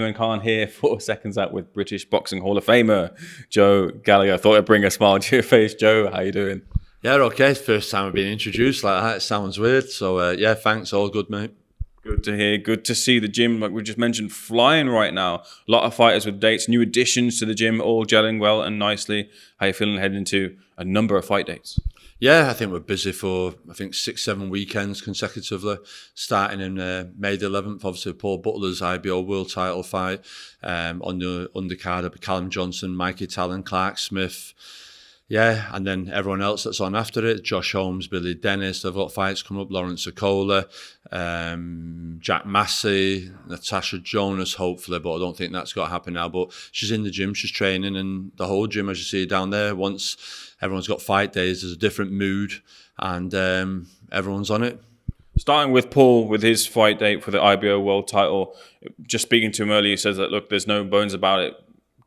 Hyman Khan here for Seconds Out with British Boxing Hall of Famer Joe Gallagher. I thought I'd bring a smile to your face, Joe. How you doing? Yeah, okay. First time I've been introduced like that. It sounds weird. So, yeah, thanks. All good, mate. Good to hear. Good to see the gym, like we just mentioned, flying right now. A lot of fighters with dates, new additions to the gym, all gelling well and nicely. How you feeling heading into a number of fight dates? Yeah, I think we're busy for, 6-7 weekends consecutively, starting in May the 11th, obviously Paul Butler's IBO World title fight, on the undercard of Callum Johnson, Mikey Talon, Clark Smith. Yeah, and then everyone else that's on after it, Josh Holmes, Billy Dennis, they've got fights coming up, Lawrence Okolie, Jack Massey, Natasha Jonas, hopefully, but I don't think that's got to happen now. But she's in the gym, she's training, and the whole gym, as you see down there, once everyone's got fight days, there's a different mood, and everyone's on it. Starting with Paul, with his fight date for the IBO World title, just speaking to him earlier, he says that, look, there's no bones about it.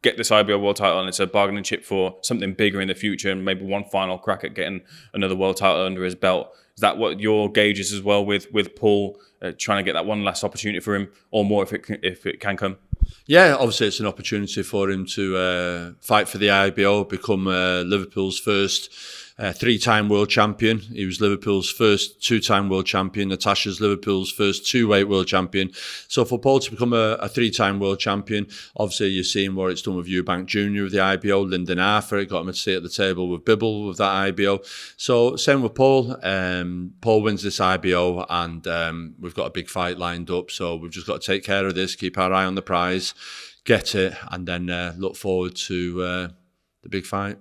Get this IBO World title and it's a bargaining chip for something bigger in the future and maybe one final crack at getting another world title under his belt. Is that what your gauge is as well with Paul, trying to get that one last opportunity for him or more if it can come? Yeah, obviously it's an opportunity for him to fight for the IBO, become Liverpool's first three-time world champion. He was Liverpool's first two-time world champion. Natasha's Liverpool's first two-weight world champion. So for Paul to become a three-time world champion, obviously you've seen what it's done with Eubank Jr. with the IBO, Lyndon Arthur, it got him a seat at the table with Bibble with that IBO. So same with Paul. Paul wins this IBO and we've got a big fight lined up. So we've just got to take care of this, keep our eye on the prize, get it, and then look forward to the big fight.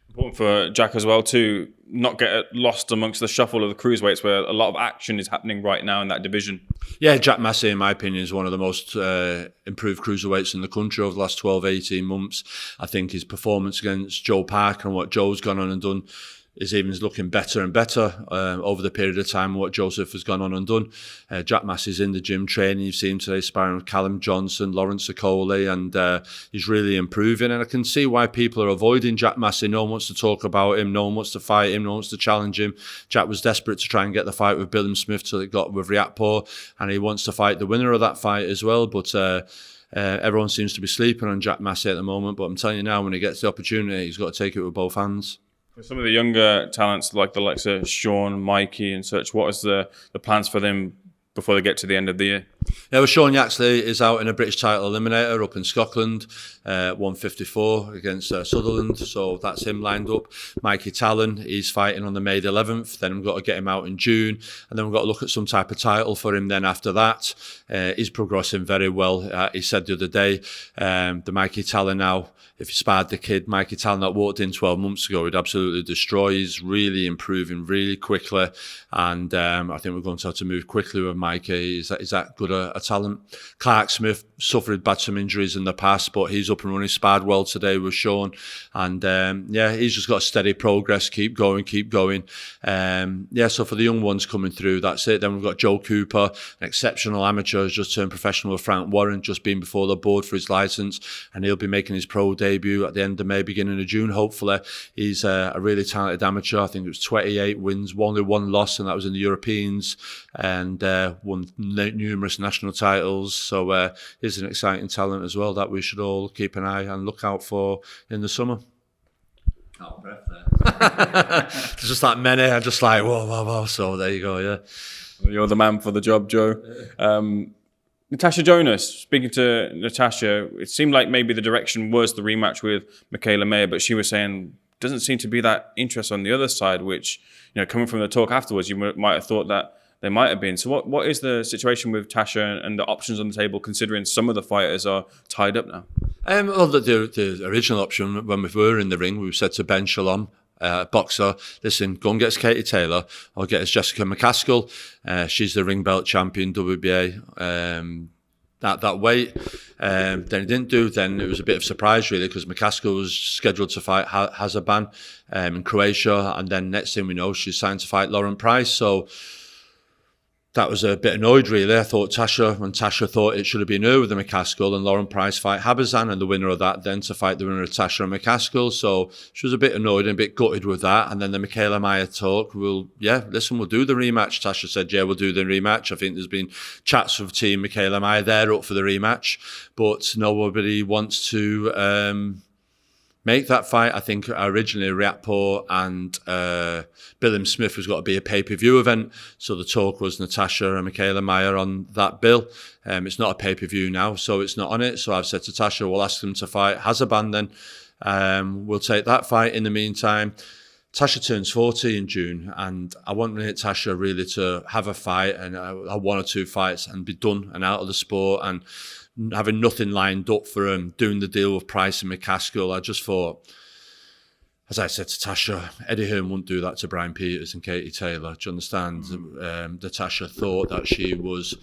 Important for Jack as well to not get lost amongst the shuffle of the cruiserweights where a lot of action is happening right now in that division. Yeah, Jack Massey, in my opinion, is one of the most improved cruiserweights in the country over the last 12, 18 months. I think his performance against Joe Parker and what Joe's gone on and done is even looking better and better over the period of time what Joseph has gone on and done. Jack Massey's in the gym training. You've seen him today sparring with Callum Johnson, Lawrence Okolie, and he's really improving. And I can see why people are avoiding Jack Massey. No one wants to talk about him. No one wants to fight him. No one wants to challenge him. Jack was desperate to try and get the fight with Bilham Smith till it got with Riakporhe, and he wants to fight the winner of that fight as well. But everyone seems to be sleeping on Jack Massey at the moment. But I'm telling you now, when he gets the opportunity, he's got to take it with both hands. For some of the younger talents like the likes of Sean, Mikey and such, what is the plans for them before they get to the end of the year? Yeah, well, Sean Yaxley is out in a British title eliminator up in Scotland, 154 against Sutherland, so that's him lined up. Mikey Talon, he's fighting on the May the 11th, then we've got to get him out in June, and then we've got to look at some type of title for him then after that. He's progressing very well. He said the other day, the Mikey Talon now, if you sparred the kid, Mikey Talon that walked in 12 months ago, he'd absolutely destroy. He's really improving really quickly, and I think we're going to have to move quickly with Mikey. Is that good a talent? Clark Smith suffered some injuries in the past, but he's up and running, sparred well today with Sean, and yeah, he's just got steady progress, keep going. Yeah, so for the young ones coming through, that's it. Then we've got Joe Cooper, an exceptional amateur, has just turned professional with Frank Warren, just been before the board for his licence, and he'll be making his pro debut at the end of May, beginning of June, hopefully. He's a really talented amateur. I think it was 28 wins, only one loss, and that was in the Europeans, and won numerous national titles. So he's an exciting talent as well that we should all keep an eye and look out for in the summer. Out of breath there. There's just that many. I'm just like, whoa. So there you go, yeah. Well, you're the man for the job, Joe. Natasha Jonas, speaking to Natasha, it seemed like maybe the direction was the rematch with Michaela Mayer, but she was saying doesn't seem to be that interest on the other side, which, you know, coming from the talk afterwards, you might have thought that there might have been. So what is the situation with Tasha and the options on the table, considering some of the fighters are tied up now? Well, the original option when we were in the ring, we said to Ben Shalom, boxer, listen, go and get us Katie Taylor or get us Jessica McCaskill. She's the ring belt champion, WBA, that weight. Then he didn't do. Then it was a bit of a surprise, really, because McCaskill was scheduled to fight Hazaban in Croatia, and then next thing we know, she's signed to fight Lauren Price. So that was a bit annoyed, really. I thought Tasha thought it should have been her with the McCaskill and Lauren Price fight Habazan, and the winner of that then to fight the winner of Tasha and McCaskill. So she was a bit annoyed and a bit gutted with that. And then the Michaela Mayer talk, we'll do the rematch. Tasha said, yeah, we'll do the rematch. I think there's been chats with Team Michaela Mayer, they're up for the rematch, but nobody wants to make that fight. I think originally Riatpo and Billim Smith was got to be a pay-per-view event, so the talk was Natasha and Michaela Mayer on that bill. It's not a pay-per-view now, so it's not on it. So I've said to Tasha, we'll ask them to fight Hazaban then. We'll take that fight. In the meantime, Tasha turns 40 in June, and I want Tasha really to have a fight and one or two fights and be done and out of the sport, and having nothing lined up for him, doing the deal with Price and McCaskill. I just thought, as I said to Tasha, Eddie Hearn wouldn't do that to Brian Peters and Katie Taylor. Do you understand? Tasha thought that she was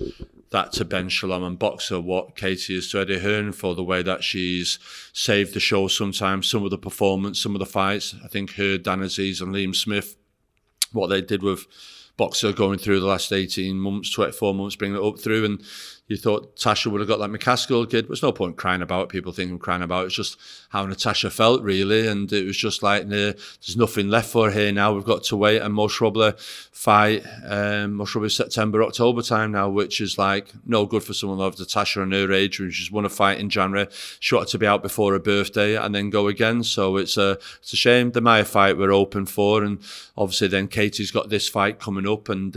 that to Ben Shalom and Boxer, what Katie is to Eddie Hearn, for the way that she's saved the show sometimes, some of the performance, some of the fights. I think her, Dan Aziz and Liam Smith, what they did with Boxer going through the last 18 months, 24 months, bringing it up through, and you thought Tasha would have got that McCaskill kid. There's no point crying about it. People think I'm crying about it. It's just how Natasha felt, really, and it was just like, there's nothing left for her here now. We've got to wait and most probably fight, most probably September, October time now, which is like no good for someone like Natasha and her age, who just won a fight in January. She ought to be out before her birthday and then go again. So it's a shame. The Maya fight we're open for, and obviously then Katie's got this fight coming up, and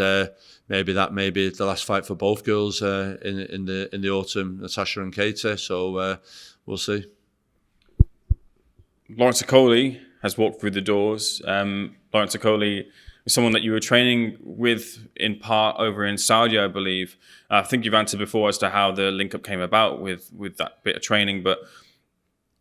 maybe the last fight for both girls in the autumn, Natasha and Katie. So we'll see. Lawrence Okolie has walked through the doors. Lawrence Okolie is someone that you were training with in part over in Saudi, I believe. I think you've answered before as to how the link-up came about with that bit of training. But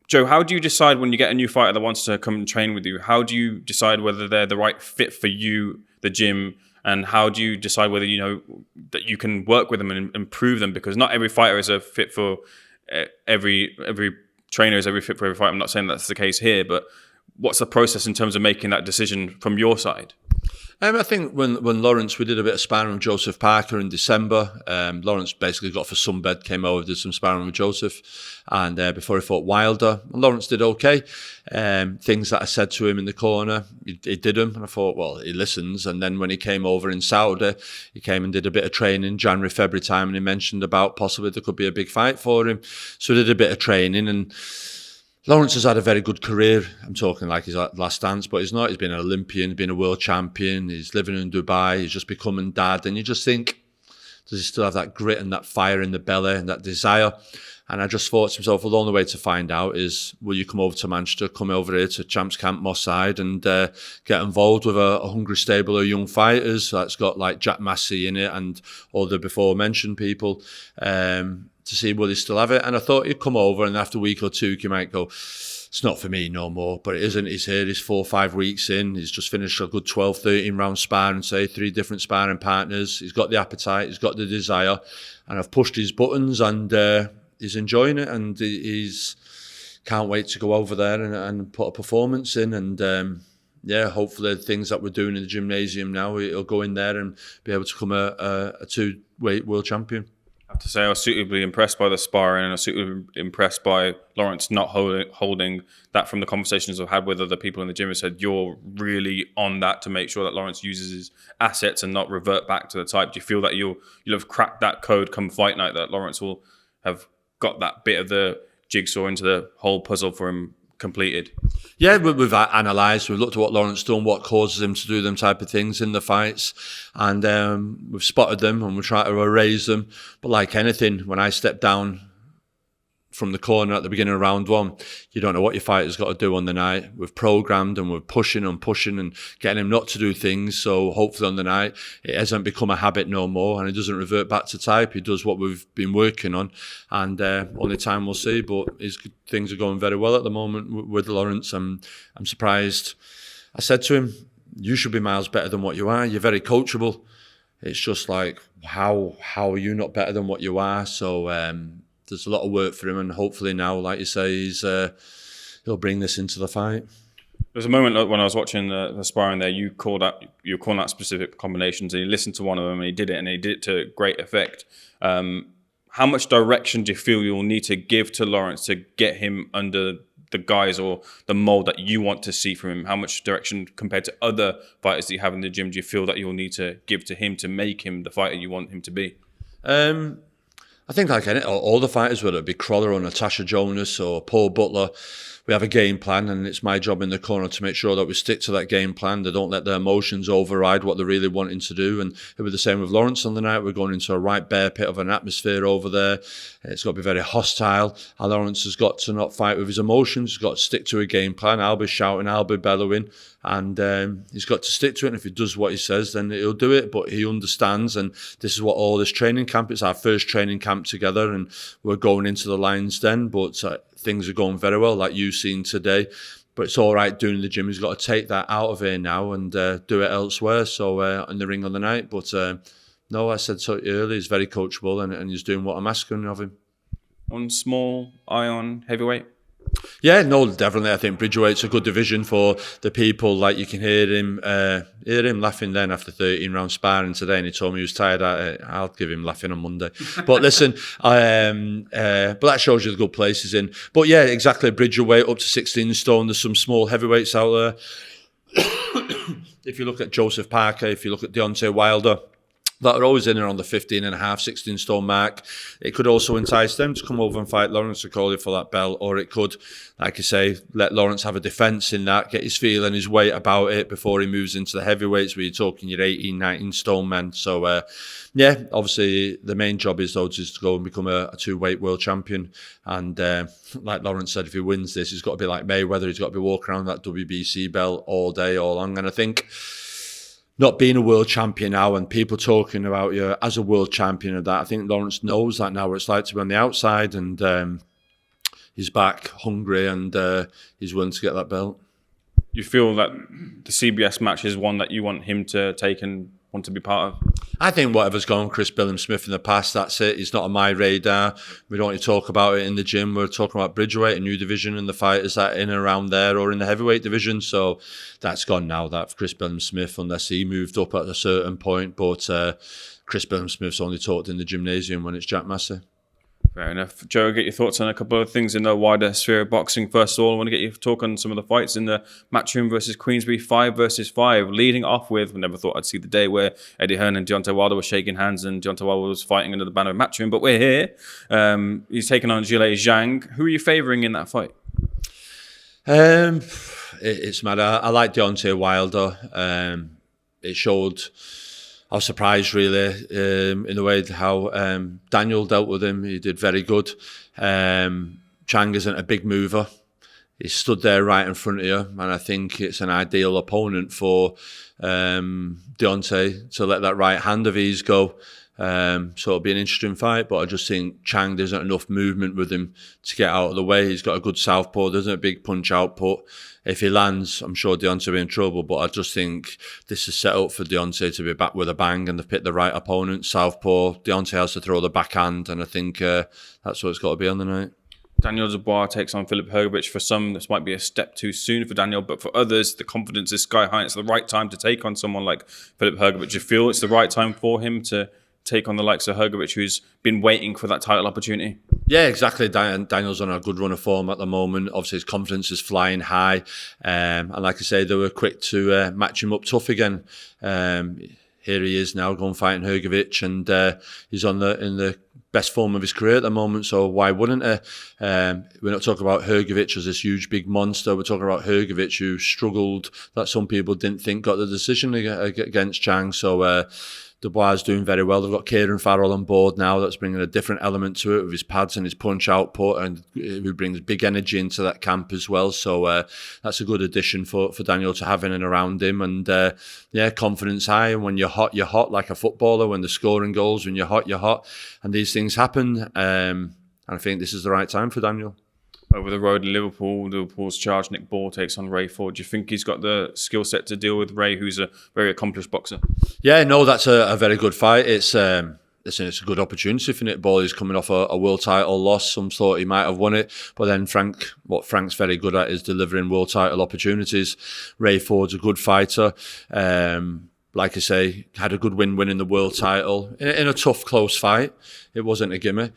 Joe, how do you decide when you get a new fighter that wants to come and train with you? How do you decide whether they're the right fit for you, the gym? And how do you decide whether you know that you can work with them and improve them? Because not every fighter is a fit for every trainer is every fit for every fighter. I'm not saying that's the case here, but what's the process in terms of making that decision from your side? I think when Lawrence, we did a bit of sparring with Joseph Parker in December. Lawrence basically got for sunbed, came over, did some sparring with Joseph, and before he fought Wilder, Lawrence did okay. Things that I said to him in the corner, he did them, and I thought, well, he listens. And then when he came over in Saudi, he came and did a bit of training January, February time, and he mentioned about possibly there could be a big fight for him. So he did a bit of training, and Lawrence has had a very good career. I'm talking like his last dance, but he's not. He's been an Olympian, been a world champion. He's living in Dubai. He's just becoming dad. And you just think, does he still have that grit and that fire in the belly and that desire? And I just thought to myself, well, the only way to find out is, will you come over to Manchester, come over here to Champs Camp Moss Side, and get involved with a hungry stable of young fighters that's got like Jack Massey in it and all the before mentioned people, to see will he still have it. And I thought he'd come over, and after a week or two he might go, it's not for me no more. But it isn't. He's here, he's 4 or 5 weeks in, he's just finished a good 12, 13 round sparring, say 3 different sparring partners. He's got the appetite, he's got the desire, and I've pushed his buttons, and he's enjoying it, and he's can't wait to go over there and put a performance in. And hopefully the things that we're doing in the gymnasium now, he'll go in there and be able to become a 2-weight world champion. I have to say I was suitably impressed by the sparring, and I was suitably impressed by Lawrence not holding that. From the conversations I've had with other people in the gym, have said you're really on that to make sure that Lawrence uses his assets and not revert back to the type. Do you feel that you'll have cracked that code come fight night, that Lawrence will have got that bit of the jigsaw into the whole puzzle for him completed? Yeah, we've analysed, we've looked at what Lawrence done, what causes him to do them type of things in the fights, and we've spotted them and we're trying to erase them. But like anything, when I step down from the corner at the beginning of round 1, you don't know what your fighter's got to do on the night. We've programmed and we're pushing and getting him not to do things. So hopefully on the night, it hasn't become a habit no more, and it doesn't revert back to type. He does what we've been working on, and only time will see. But things are going very well at the moment with Lawrence. I'm surprised. I said to him, you should be miles better than what you are. You're very coachable. It's just like, how are you not better than what you are? So there's a lot of work for him, and hopefully now, like you say, he'll bring this into the fight. There's a moment when I was watching the sparring there, you were calling out specific combinations, and you listened to one of them, and he did it to great effect. How much direction do you feel you'll need to give to Lawrence to get him under the guise or the mold that you want to see from him? How much direction compared to other fighters that you have in the gym do you feel that you'll need to give to him to make him the fighter you want him to be? I think like all the fighters, whether it be Crawler or Natasha Jonas or Paul Bulter, we have a game plan, and it's my job in the corner to make sure that we stick to that game plan. They don't let their emotions override what they're really wanting to do. And it was the same with Lawrence on the night. We're going into a right bear pit of an atmosphere over there. It's got to be very hostile. And Lawrence has got to not fight with his emotions. He's got to stick to a game plan. I'll be shouting, I'll be bellowing. And he's got to stick to it. And if he does what he says, then he'll do it. But he understands. And this is what all this training camp, it's our first training camp together. And we're going into the Lions Den. But things are going very well, like you've seen today. But it's all right doing in the gym. He's got to take that out of here now and do it elsewhere. So in the ring on the night. But no, I said so earlier, he's very coachable and he's doing what I'm asking of him. On small, eye on heavyweight? Yeah, no, definitely. I think Bridgerweight's a good division for the people. Like you can hear him laughing then after 13 round sparring today, and he told me he was tired. I'll give him laughing on Monday. But listen, but that shows you the good place he's in. But yeah, exactly. Bridgerweight up to 16 stone. There's some small heavyweights out there. If you look at Joseph Parker, if you look at Deontay Wilder, that are always in around the 15.5, 16 stone mark. It could also entice them to come over and fight Lawrence Okolie for that belt, or it could, like I say, let Lawrence have a defence in that, get his feel and his weight about it before he moves into the heavyweights where you're talking your 18, 19 stone men. So, yeah, obviously the main job is though just to go and become a two-weight world champion. And like Lawrence said, if he wins this, he's got to be like Mayweather. He's got to be walking around that WBC belt all day, all long. And I think not being a world champion now and people talking about you as a world champion of that, I think Lawrence knows that now, what it's like to be on the outside, and he's back hungry and he's willing to get that belt. You feel that the CBS match is one that you want him to take and want to be part of? I think whatever's gone on Chris Billam-Smith in the past, that's it. He's not on my radar. We don't want to talk about it in the gym. We're talking about Bridgerweight, a new division, and the fighters that are in and around there or in the heavyweight division. So that's gone now, that Chris Billam-Smith, unless he moved up at a certain point. But Chris Billam-Smith's only talked in the gymnasium when it's Jack Massey. Fair enough. Joe, get your thoughts on a couple of things in the wider sphere of boxing. First of all, I want to get your talk on some of the fights in the Matchroom versus Queensberry 5 versus 5. Leading off with, I never thought I'd see the day where Eddie Hearn and Deontay Wilder were shaking hands and Deontay Wilder was fighting under the banner of Matchroom. But we're here. He's taking on Zhilei Zhang. Who are you favouring in that fight? It's mad. I like Deontay Wilder. It showed... I was surprised, really, in the way how Daniel dealt with him. He did very good. Zhang isn't a big mover. He stood there right in front of you, and I think it's an ideal opponent for Deontay to let that right hand of his go. So it'll be an interesting fight, but I just think Zhang, there isn't enough movement with him to get out of the way. He's got a good southpaw, there isn't a big punch output. If he lands, I'm sure Deontay will be in trouble, but I just think this is set up for Deontay to be back with a bang, and they've picked the right opponent, southpaw. Deontay has to throw the backhand, and I think that's what it's got to be on the night. Daniel Dubois takes on Filip Hrgovic. For some, this might be a step too soon for Daniel, but for others, the confidence is sky high. It's the right time to take on someone like Filip Hrgovic. Do you feel it's the right time for him to take on the likes of Hrgovic, who's been waiting for that title opportunity? Yeah, exactly. Daniel's on a good run of form at the moment. Obviously, his confidence is flying high. And like I say, they were quick to match him up tough again. Here he is now going fighting Hrgovic, and he's in the best form of his career at the moment, so why wouldn't he? We're not talking about Hrgovic as this huge big monster. We're talking about Hrgovic who struggled, that some people didn't think got the decision against Zhang. So Dubois is doing very well. They've got Kieran Farrell on board now. That's bringing a different element to it with his pads and his punch output, and who brings big energy into that camp as well. So that's a good addition for Daniel to have in and around him. And yeah, confidence high. And when you're hot like a footballer. When they're scoring goals, when you're hot. And these things happen. And I think this is the right time for Daniel. Over the road in Liverpool, Liverpool's charge. Nick Ball takes on Ray Ford. Do you think he's got the skill set to deal with Ray, who's a very accomplished boxer? Yeah, no, that's a very good fight. It's listen, it's a good opportunity for Nitball. He's coming off a world title loss. Some thought he might have won it, but then what Frank's very good at is delivering world title opportunities. Ray Ford's a good fighter. Like I say, had a good win winning the world title in a tough, close fight. It wasn't a gimme.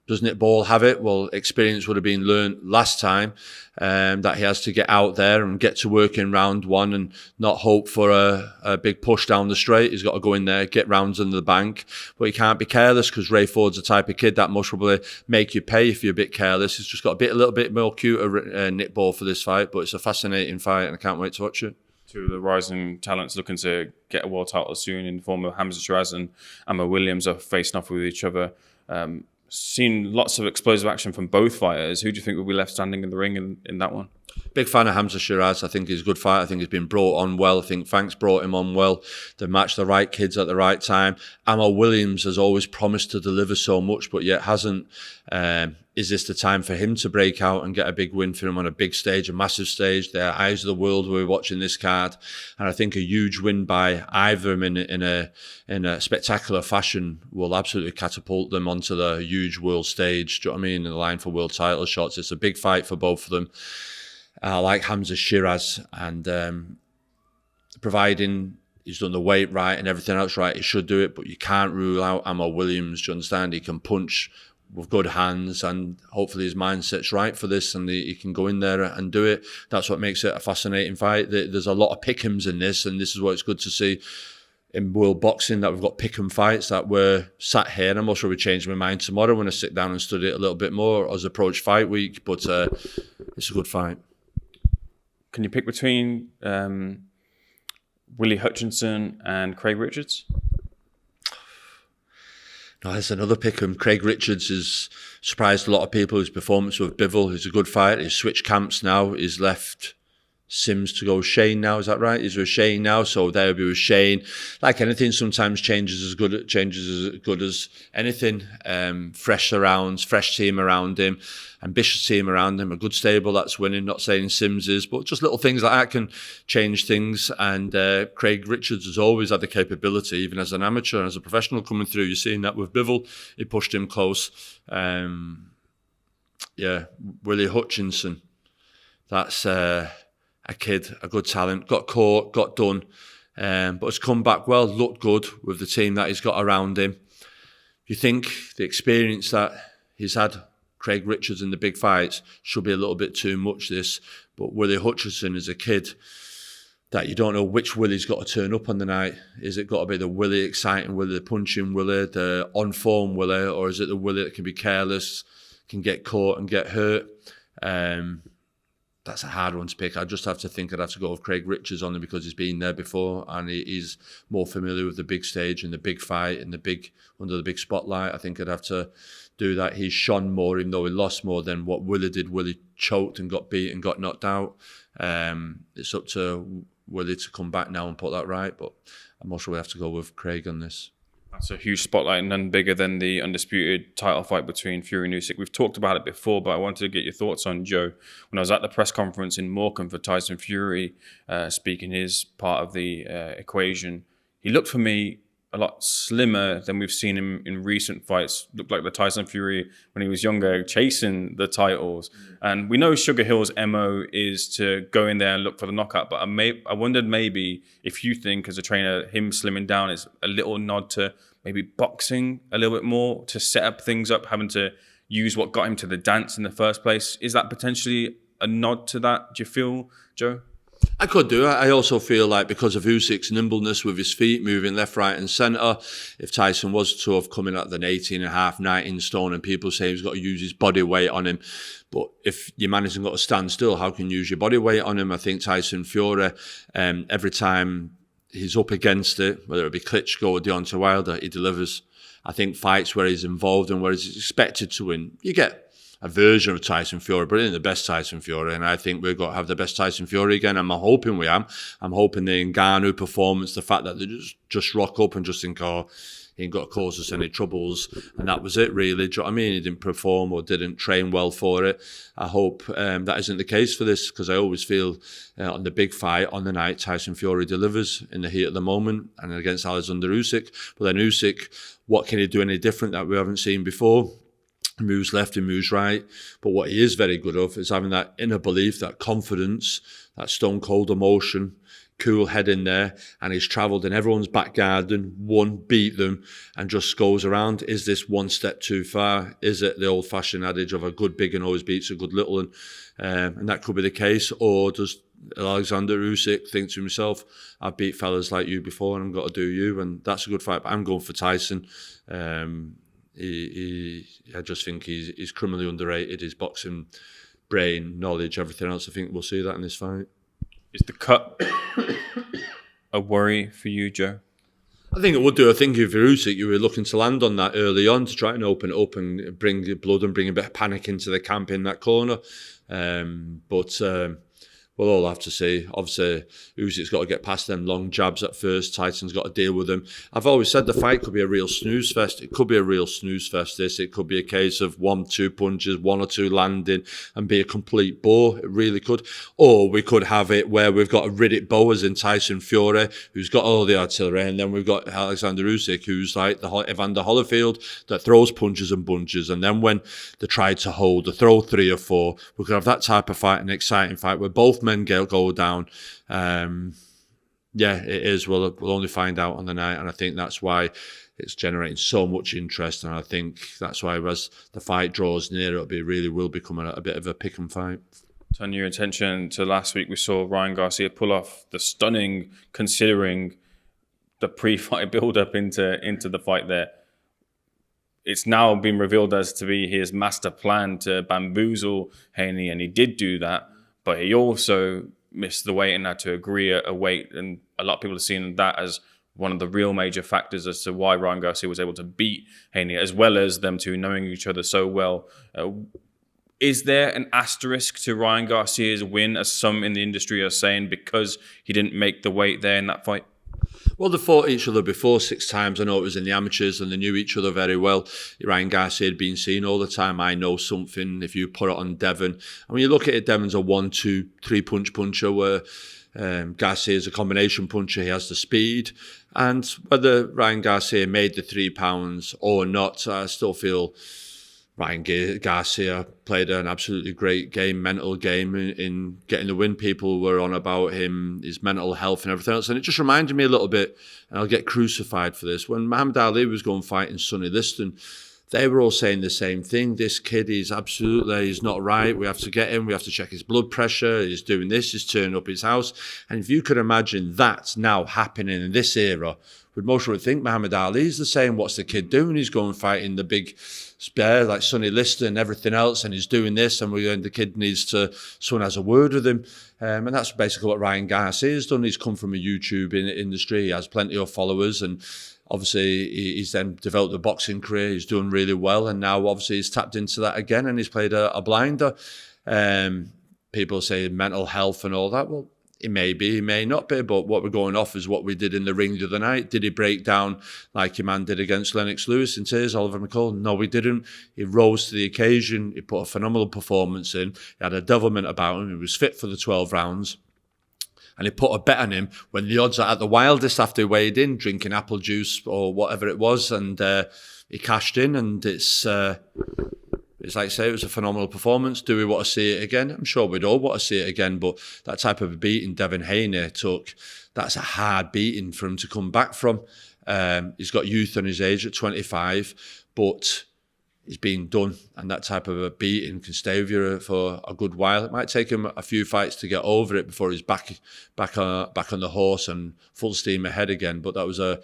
Does Nitball have it? Well, experience would have been learnt last time, that he has to get out there and get to work in round one and not hope for a big push down the straight. He's got to go in there, get rounds under the bank. But he can't be careless, because Ray Ford's the type of kid that must probably make you pay if you're a bit careless. He's just got a little bit more cuter Nitball for this fight, but it's a fascinating fight and I can't wait to watch it. Two of the rising talents looking to get a world title soon in the form of Hamza Shiras and Amma Williams are facing off with each other. Seen lots of explosive action from both fighters. Who do you think will be left standing in the ring in that one? Big fan of Hamza Shiras. I think he's a good fighter. I think he's been brought on well. I think Frank's brought him on well. They've matched the right kids at the right time. Amma Williams has always promised to deliver so much, but yet hasn't. Is this the time for him to break out and get a big win for him on a big stage, a massive stage? They're eyes of the world. We're watching this card, and I think a huge win by either of them in a spectacular fashion will absolutely catapult them onto the huge world stage. Do you know what I mean? In the line for world title shots. It's a big fight for both of them. I like Hamza Shiras, and providing he's done the weight right and everything else right, he should do it, but you can't rule out Amma Williams. Do you understand? He can punch with good hands, and hopefully his mindset's right for this, and he can go in there and do it. That's what makes it a fascinating fight. There's a lot of pick'ems in this, and this is what it's good to see in world boxing, that we've got pick'em fights that we're sat here, and I'm also be changing my mind tomorrow when I sit down and study it a little bit more as approach fight week, but it's a good fight. Can you pick between Willie Hutchinson and Craig Richards? No, there's another pick'em. Craig Richards has surprised a lot of people. His performance with Bivol, who's a good fighter. He's switched camps now. He's left Sims to go with Shane now. Is that right? He's with Shane now, so there'll be with Shane. Like anything, sometimes changes as good as anything. Fresh surrounds, fresh team around him, ambitious team around him, a good stable that's winning. Not saying Sims is, but just little things like that can change things. And Craig Richards has always had the capability, even as an amateur and as a professional coming through. You're seeing that with Bivol. He pushed him close. Willie Hutchinson. That's a kid, a good talent, got caught, got done, but has come back well, looked good with the team that he's got around him. You think the experience that he's had, Craig Richards, in the big fights, should be a little bit too much this, but Willie Hutchinson is a kid that you don't know which Willie's got to turn up on the night. Is it got to be the Willie exciting Willie, the punching Willie, the on-form Willie, or is it the Willie that can be careless, can get caught and get hurt? That's a hard one to pick. I just have to think I'd have to go with Craig Richards only because he's been there before and he's more familiar with the big stage and the big fight and under the big spotlight. I think I'd have to do that. He's shone more, even though he lost more than what Willie did. Willie choked and got beat and got knocked out. It's up to Willie to come back now and put that right, but I'm also going to have to go with Craig on this. That's a huge spotlight, and none bigger than the undisputed title fight between Fury and Usyk. We've talked about it before, but I wanted to get your thoughts on Joe. When I was at the press conference in Morecambe for Tyson Fury, speaking his part of the equation, he looked for me a lot slimmer than we've seen him in recent fights. Looked like the Tyson Fury when he was younger, chasing the titles. And we know Sugar Hill's MO is to go in there and look for the knockout, but I wondered maybe if you think, as a trainer, him slimming down is a little nod to maybe boxing a little bit more, to set up things up, having to use what got him to the dance in the first place. Is that potentially a nod to that, do you feel, Joe? I could do. I also feel like because of Usyk's nimbleness with his feet, moving left, right and centre, if Tyson was to have come in at an 18.5, 19 stone and people say he's got to use his body weight on him, but if your man hasn't got to stand still, how can you use your body weight on him? I think Tyson Fury, every time he's up against it, whether it be Klitschko or Deontay Wilder, he delivers. I think fights where he's involved and where he's expected to win, you get version of Tyson Fury, but it ain't the best Tyson Fury. And I think we've got to have the best Tyson Fury again. I'm hoping we am. I'm hoping the Ngannou performance, the fact that they just rock up and just think, oh, he ain't got to cause us any troubles, and that was it really. Do you know what I mean? He didn't perform or didn't train well for it. I hope that isn't the case for this, because I always feel on the big fight on the night, Tyson Fury delivers in the heat of the moment, and against Oleksandr Uysk. But then Usyk, what can he do any different that we haven't seen before? He moves left, he moves right. But what he is very good of is having that inner belief, that confidence, that stone cold emotion, cool head in there, and he's travelled in everyone's back garden, won, beat them, and just goes around. Is this one step too far? Is it the old-fashioned adage of a good big one always beats a good little one? And that could be the case. Or does Oleksandr Uysk think to himself, I've beat fellas like you before and I've got to do you? And that's a good fight. But I'm going for Tyson. I just think he's criminally underrated. His boxing brain, knowledge, everything else. I think we'll see that in this fight. Is the cut a worry for you, Joe? I think it would do. I think if you're Usyk, you were looking to land on that early on to try and open it up and bring blood and bring a bit of panic into the camp in that corner. But we'll all have to see. Obviously, Usyk's got to get past them long jabs at first. Tyson's got to deal with them. I've always said the fight could be a real snooze fest. It could be a real snooze fest, this. It could be a case of 1-2 punches, 1 or 2 landing, and be a complete bore. It really could. Or we could have it where we've got a Riddick Bowe as in Tyson Fury, who's got all the artillery, and then we've got Oleksandr Usyk, who's like the Evander Holyfield that throws punches and bunches. And then when they try to hold, they throw 3 or 4. We could have that type of fight, an exciting fight where both men go down. Yeah, it is. We'll only find out on the night, and I think that's why it's generating so much interest. And I think that's why, as the fight draws near, really will become a bit of a pick and fight. Turn your attention to last week. We saw Ryan Garcia pull off the stunning, considering the pre-fight build-up into the fight there. It's now been revealed as to be his master plan to bamboozle Haney, and he did do that. But he also missed the weight and had to agree a weight. And a lot of people have seen that as one of the real major factors as to why Ryan Garcia was able to beat Haney, as well as them two knowing each other so well. Is there an asterisk to Ryan Garcia's win, as some in the industry are saying, because he didn't make the weight there in that fight? Well, they fought each other before 6 times. I know it was in the amateurs and they knew each other very well. Ryan Garcia had been seen all the time. I know something. If you put it on Devon, and when you look at it, Devon's a 1, 2, 3 punch puncher, where Garcia's a combination puncher. He has the speed. And whether Ryan Garcia made the £3 or not, I still feel Ryan Garcia played an absolutely great game, mental game in getting the win. People were on about him, his mental health and everything else. And it just reminded me a little bit, and I'll get crucified for this, when Muhammad Ali was going fighting Sonny Liston, they were all saying the same thing. This kid is absolutely, he's not right. We have to get him. We have to check his blood pressure. He's doing this. He's turning up his house. And if you could imagine that now happening in this era, would most would think Muhammad Ali's the same. What's the kid doing? He's going fighting the big bear like Sonny Liston and everything else, and he's doing this, and the kid needs to, someone has a word with him. And that's basically what Ryan Garcia has done. He's come from a YouTube industry. He has plenty of followers, and obviously he's then developed a boxing career. He's doing really well, and now obviously he's tapped into that again, and he's played a blinder. People say mental health and all that. Well, it may be, it may not be, but what we're going off is what we did in the ring the other night. Did he break down like your man did against Lennox Lewis in tears, Oliver McCall? No, he didn't. He rose to the occasion. He put a phenomenal performance in. He had a devilment about him. He was fit for the 12 rounds. And he put a bet on him when the odds are at the wildest after he weighed in, drinking apple juice or whatever it was, and he cashed in, and it's like I say, it was a phenomenal performance. Do we want to see it again? I'm sure we'd all want to see it again, but that type of a beating Devin Haney took, that's a hard beating for him to come back from. He's got youth on his age at 25, but he's been done, and that type of a beating can stay with you for a good while. It might take him a few fights to get over it before he's back on the horse and full steam ahead again, but that was a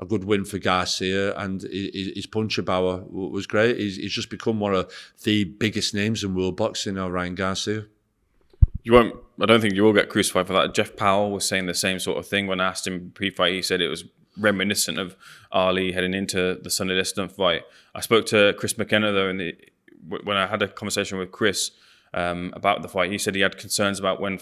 good win for Garcia, and his puncher power was great. He's just become one of the biggest names in world boxing now, Ryan Garcia. I don't think you will get crucified for that. Jeff Powell was saying the same sort of thing when I asked him pre-fight. He said it was reminiscent of Ali heading into the Sonny Liston fight. I spoke to Chris McKenna though, when I had a conversation with Chris about the fight. He said he had concerns about when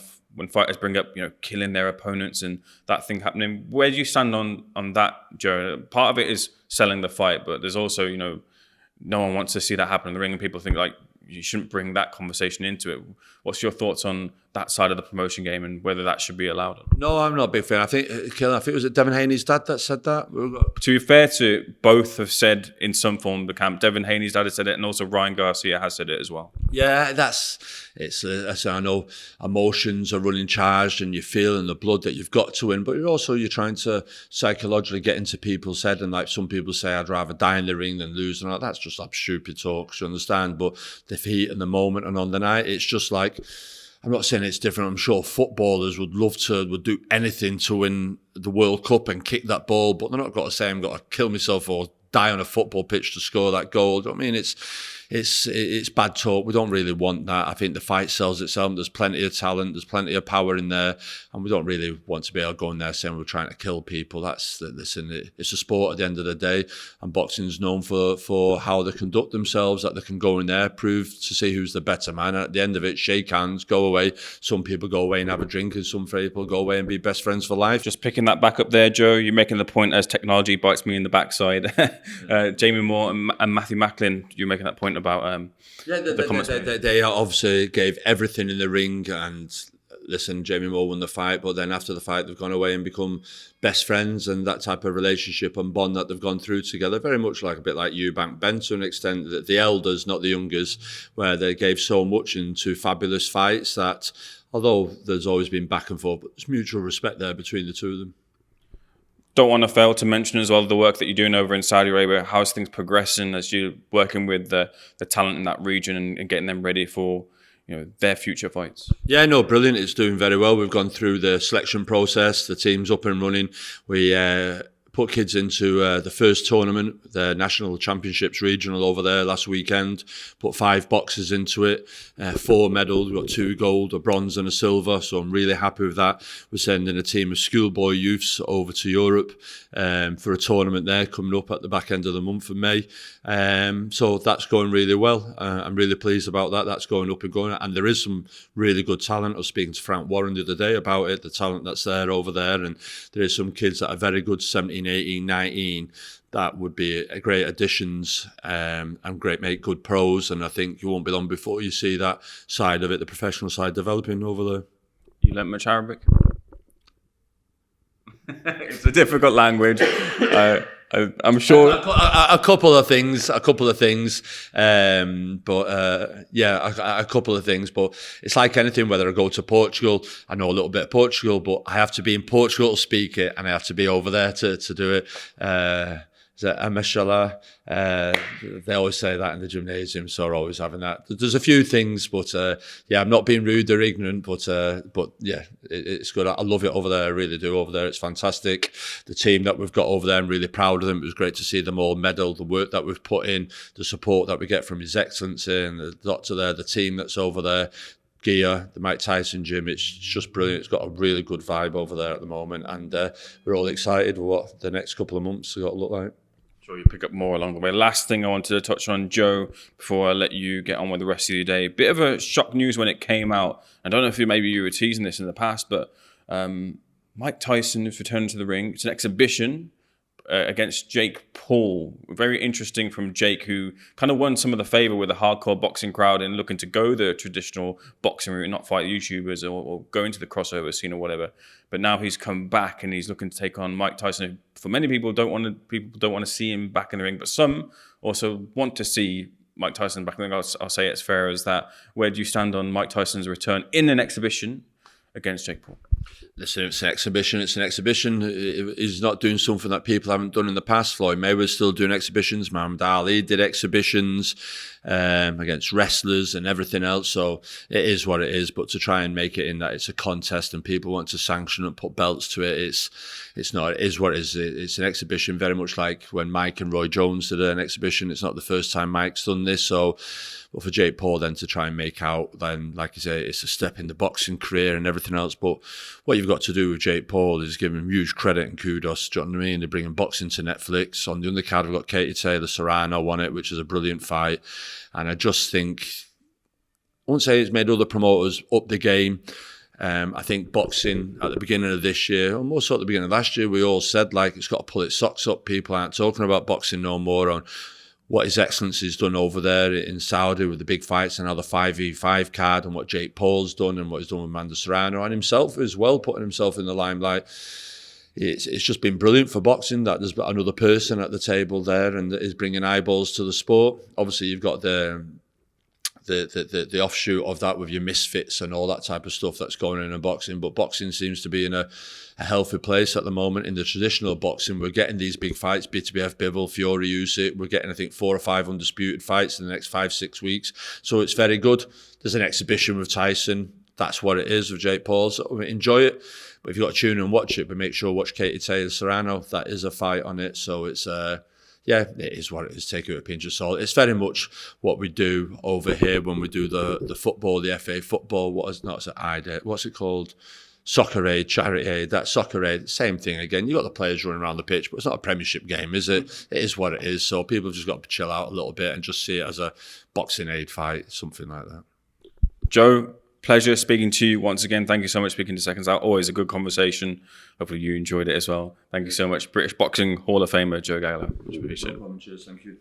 fighters bring up, killing their opponents and that thing happening. Where do you stand on that, Joe? Part of it is selling the fight, but there's also, no one wants to see that happen in the ring, and people think like you shouldn't bring that conversation into it. What's your thoughts on that side of the promotion game and whether that should be allowed? No, I'm not a big fan. I think it was Devin Haney's dad that said that. To be fair to both have said in some form of the camp, Devin Haney's dad has said it, and also Ryan Garcia has said it as well. Yeah, I know emotions are running charged and you're feeling the blood that you've got to win, but you're trying to psychologically get into people's head, and like some people say, I'd rather die in the ring than lose, and that's just like stupid talk, you understand? But the heat and the moment and on the night, it's just like, I'm not saying it's different. I'm sure footballers would do anything to win the World Cup and kick that ball, but they're not got to say, I'm going to kill myself or die on a football pitch to score that goal. I mean, it's bad talk. We don't really want that. I think the fight sells itself. There's plenty of talent. There's plenty of power in there, and we don't really want to be able to go in there saying we're trying to kill people. It's a sport at the end of the day, and boxing's known for how they conduct themselves. That they can go in there, prove to see who's the better man. And at the end of it, shake hands, go away. Some people go away and have a drink, and some people go away and be best friends for life. Just picking that back up there, Joe. You're making the point as technology bites me in the backside. Jamie Moore and Matthew Macklin, you're making that point about the comments. They obviously gave everything in the ring, and listen, Jamie Moore won the fight, but then after the fight they've gone away and become best friends, and that type of relationship and bond that they've gone through together, very much like a bit like Eubank Ben to an extent, that the elders, not the youngers, where they gave so much into fabulous fights that although there's always been back and forth, but there's mutual respect there between the two of them. Don't want to fail to mention as well the work that you're doing over in Saudi Arabia. How's things progressing as you're working with the talent in that region and getting them ready for their future fights? Yeah, no, brilliant. It's doing very well. We've gone through the selection process. The team's up and running. We put kids into the first tournament, the National Championships Regional over there last weekend. Put 5 boxers into it, 4 medals. We've got 2 gold, a bronze and a silver, so I'm really happy with that. We're sending a team of schoolboy youths over to Europe for a tournament there coming up at the back end of the month of May. So that's going really well. I'm really pleased about that. That's going up and going. And there is some really good talent. I was speaking to Frank Warren the other day about it, the talent that's there over there. And there is some kids that are very good, 17, 18, 19, that would be great additions and make good pros. And I think you won't be long before you see that side of it, the professional side, developing over there. You learnt much Arabic? It's a difficult language. I'm sure a couple of things, but a couple of things. But it's like anything. Whether I go to Portugal, I know a little bit of Portugal, but I have to be in Portugal to speak it, and I have to be over there to do it. Mashallah, they always say that in the gymnasium, so we're always having that. There's a few things, but I'm not being rude or ignorant, but yeah, it's good. I love it over there, I really do. Over there, it's fantastic. The team that we've got over there, I'm really proud of them. It was great to see them all medal, the work that we've put in, the support that we get from His Excellency and the doctor there, the team that's over there. Gear, the Mike Tyson gym, it's just brilliant. It's got a really good vibe over there at the moment, and we're all excited for what the next couple of months are going to look like. Sure, you pick up more along the way. Last thing I wanted to touch on, Joe, before I let you get on with the rest of your day. Bit of a shock news when it came out. I don't know if maybe you were teasing this in the past, but Mike Tyson is returning to the ring. It's an exhibition against Jake Paul. Very interesting from Jake, who kind of won some of the favour with the hardcore boxing crowd and looking to go the traditional boxing route, not fight YouTubers or go into the crossover scene or whatever. But now he's come back and he's looking to take on Mike Tyson. For many people, don't want to see him back in the ring, but some also want to see Mike Tyson back in the ring. I'll say it's fair as that. Where do you stand on Mike Tyson's return in an exhibition against Jake Paul? Listen, it's an exhibition. It's an exhibition. He's not doing something that people haven't done in the past. Floyd Mayweather's still doing exhibitions. Muhammad Ali did exhibitions against wrestlers and everything else. So it is what it is. But to try and make it in that it's a contest and people want to sanction and put belts to it, it's not. It is what it is. It's an exhibition, very much like when Mike and Roy Jones did an exhibition. It's not the first time Mike's done this. So, but for Jake Paul then to try and make out, then like you say, it's a step in the boxing career and everything else. But what you've got to do with Jake Paul is give him huge credit and kudos. Do you know what I mean? They're bringing boxing to Netflix. On the undercard, we've got Katie Taylor Serrano won it, which is a brilliant fight. And I just think, I won't say it's made other promoters up the game. I think boxing at the beginning of this year, or more so at the beginning of last year, we all said like it's got to pull its socks up. People aren't talking about boxing no more on what His Excellency's done over there in Saudi with the big fights and now the 5v5 card, and what Jake Paul's done and what he's done with Amanda Serrano and himself as well, putting himself in the limelight. It's just been brilliant for boxing that there's another person at the table there and that is bringing eyeballs to the sport. Obviously, you've got the offshoot of that with your misfits and all that type of stuff that's going on in boxing, but boxing seems to be in a healthy place at the moment. In the traditional boxing, we're getting these big fights, BTBF, Bivol, Fury, Usyk. We're getting, I think, 4 or 5 undisputed fights in the next 5-6 weeks, so it's very good. There's an exhibition with Tyson. That's what it is with Jake Paul. So enjoy it, but if you've got to tune in and watch it, but make sure watch Katie Taylor Serrano. That is a fight on it, so it's yeah, it is what it is. Take it with a pinch of salt. It's very much what we do over here when we do the football, the FA football. What's it called? Soccer Aid, Charity Aid. That Soccer Aid, same thing again. You got the players running around the pitch, but it's not a Premiership game, is it? It is what it is. So people have just got to chill out a little bit and just see it as a boxing aid fight, something like that. Joe, Pleasure speaking to you once again. Thank you so much for speaking to Seconds Out. Always a good conversation. Hopefully you enjoyed it as well. Thank you so much. British Boxing Hall of Famer, Joe Gallagher. Much appreciated. Cheers, thank you.